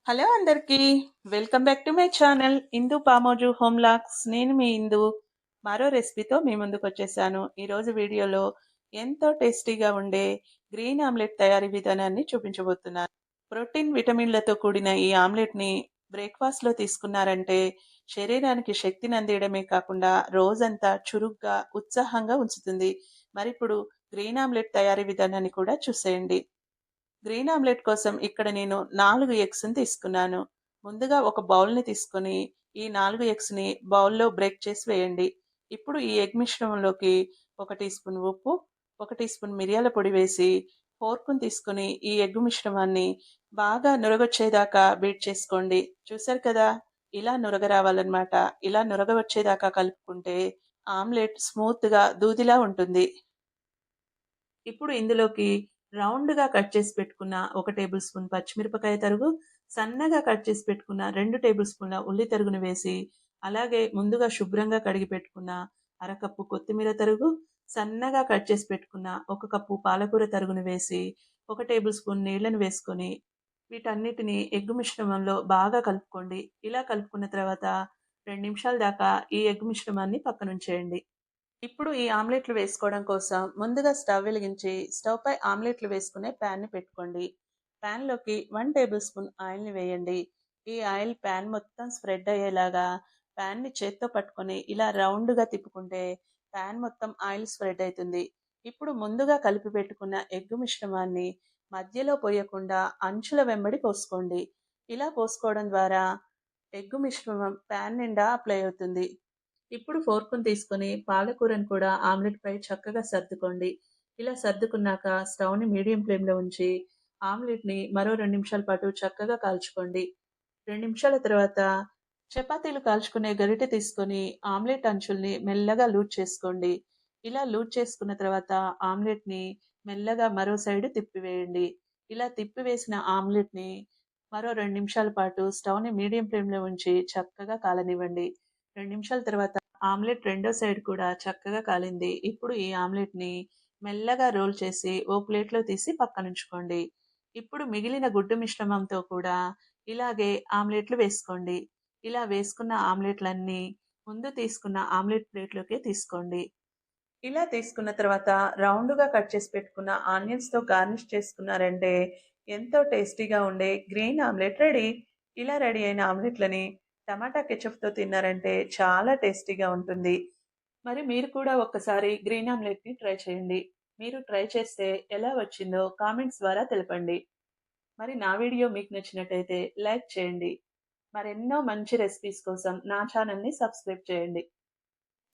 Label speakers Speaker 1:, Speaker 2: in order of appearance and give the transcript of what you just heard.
Speaker 1: Hello అందరికీ. Welcome back to my channel Indu Pamoju home lakhs. నేను మీ ఇందు మరో రెసిపీతో మీ ముందుకు వచ్చేసాను. ఈరోజు వీడియోలో ఎంతో టేస్టీగా ఉండే గ్రీన్ ఆమ్లెట్ తయారీ విధానాన్ని చూపించబోతున్నాను. ప్రోటీన్ విటమిన్లతో కూడిన ఈ ఆమ్లెట్ని బ్రేక్ఫాస్ట్లో తీసుకున్నారంటే శరీరానికి శక్తిని అందియడమే కాకుండా రోజంతా చురుగ్గా ఉత్సాహంగా ఉంచుతుంది. మరిప్పుడు గ్రీన్ ఆమ్లెట్ తయారీ విధానాన్ని కూడా చూసేయండి. గ్రీన్ ఆమ్లెట్ కోసం ఇక్కడ నేను 4 ఎగ్స్‌ని తీసుకున్నాను. ముందుగా ఒక బౌల్‌ని తీసుకొని ఈ 4 ఎగ్స్‌ని బౌల్‌లో బ్రేక్ చేసి వేయండి. ఇప్పుడు ఈ ఎగ్ మిశ్రమంలోకి 1 టీ స్పూన్ ఉప్పు, 1 టీ స్పూన్ మిరియాల పొడి వేసి ఫోర్క్‌ని తీసుకొని ఈ ఎగ్ మిశ్రమాన్ని బాగా నురగొచ్చేదాకా బీట్ చేసుకోండి. చూసారు కదా! ఇలా నురగ రావాలన్నమాట. ఇలా నురగ వచ్చేదాకా కలుపుకుంటే ఆమ్లెట్ స్మూత్‌గా దూదిలా ఉంటుంది. ఇప్పుడు ఇందులోకి రౌండ్‌గా కట్ చేసి పెట్టుకున్న 1 టేబుల్ స్పూన్ పచ్చిమిరపకాయ తరుగు, సన్నగా కట్ చేసి పెట్టుకున్న 2 టేబుల్ స్పూన్ల ఉల్లి తరుగును వేసి, అలాగే ముందుగా శుభ్రంగా కడిగి పెట్టుకున్న అరకప్పు కొత్తిమీర తరుగు, సన్నగా కట్ చేసి పెట్టుకున్న 1 కప్పు పాలకూర తరుగును వేసి, 1 టేబుల్ స్పూన్ నీళ్లను వేసుకొని, వీటన్నిటిని ఎగ్ మిశ్రమంలో బాగా కలుపుకోండి. ఇలా కలుపుకున్న తర్వాత 2 నిమిషాల దాకా ఈ ఎగ్ మిశ్రమాన్ని పక్కనుంచేయండి. ఇప్పుడు ఈ ఆమ్లెట్లు వేసుకోవడం కోసం ముందుగా స్టవ్ వెలిగించి స్టవ్ పై ఆమ్లెట్లు వేసుకునే ప్యాన్ని పెట్టుకోండి. ప్యాన్లోకి 1 టేబుల్ స్పూన్ ఆయిల్ని వేయండి. ఈ ఆయిల్ ప్యాన్ మొత్తం స్ప్రెడ్ అయ్యేలాగా ప్యాన్ని చేత్తో పట్టుకొని ఇలా రౌండ్గా తిప్పుకుంటే ప్యాన్ మొత్తం ఆయిల్ స్ప్రెడ్ అవుతుంది. ఇప్పుడు ముందుగా కలిపి పెట్టుకున్న ఎగ్ మిశ్రమాన్ని మధ్యలో పోయకుండా అంచుల వెంబడి పోసుకోండి. ఇలా పోసుకోవడం ద్వారా ఎగ్ మిశ్రమం ప్యాన్ నిండా అప్లై అవుతుంది. ఇప్పుడు ఫోర్క్‌ని తీసుకొని పాలకూరను కూడా ఆమ్లెట్ పై చక్కగా సర్దుకోండి. ఇలా సర్దుకున్నాక స్టవ్‌ని మీడియం ఫ్లేమ్‌లో ఉంచి ఆమ్లెట్‌ని మరో 2 నిమిషాల పాటు చక్కగా కాల్చుకోండి. 2 నిమిషాల తర్వాత చపాతీలు కాల్చుకునే గరిటె తీసుకొని ఆమ్లెట్ అంచుల్ని మెల్లగా లూజ్ చేసుకోండి. ఇలా లూజ్ చేసుకున్న తర్వాత ఆమ్లెట్‌ని మెల్లగా మరో సైడు తిప్పివేయండి. ఇలా తిప్పివేసిన ఆమ్లెట్‌ని మరో 2 నిమిషాల పాటు స్టవ్‌ని మీడియం ఫ్లేమ్‌లో ఉంచి చక్కగా కాలనివ్వండి. 2 నిమిషాల తర్వాత ఆమ్లెట్ రెండో సైడ్ కూడా చక్కగా కాలింది. ఇప్పుడు ఈ ఆమ్లెట్‌ని మెల్లగా రోల్ చేసి ఓ ప్లేట్‌లో తీసి పక్కనుంచుకోండి. ఇప్పుడు మిగిలిన గుడ్డు మిశ్రమంతో కూడా ఇలాగే ఆమ్లెట్లు వేసుకోండి. ఇలా వేసుకున్న ఆమ్లెట్లన్నీ ముందు తీసుకున్న ఆమ్లెట్ ప్లేట్‌లోకే తీసుకోండి. ఇలా తీసుకున్న తర్వాత రౌండ్‌గా కట్ చేసి పెట్టుకున్న ఆనియన్స్‌తో గార్నిష్ చేసుకున్నారంటే ఎంతో టేస్టీగా ఉండే గ్రీన్ ఆమ్లెట్ రెడీ. ఇలా రెడీ అయిన ఆమ్లెట్‌లని టమాటా కెచప్‌తో తిన్నారంటే చాలా టేస్టీగా ఉంటుంది. మరి మీరు కూడా ఒక్కసారి గ్రీన్ ఆమ్లెట్‌ని ట్రై చేయండి. మీరు ట్రై చేస్తే ఎలా వచ్చిందో కామెంట్స్ ద్వారా తెలపండి. మరి నా వీడియో మీకు నచ్చినట్టయితే లైక్ చేయండి. మరెన్నో మంచి రెసిపీస్ కోసం నా ఛానల్‌ని సబ్స్క్రైబ్ చేయండి.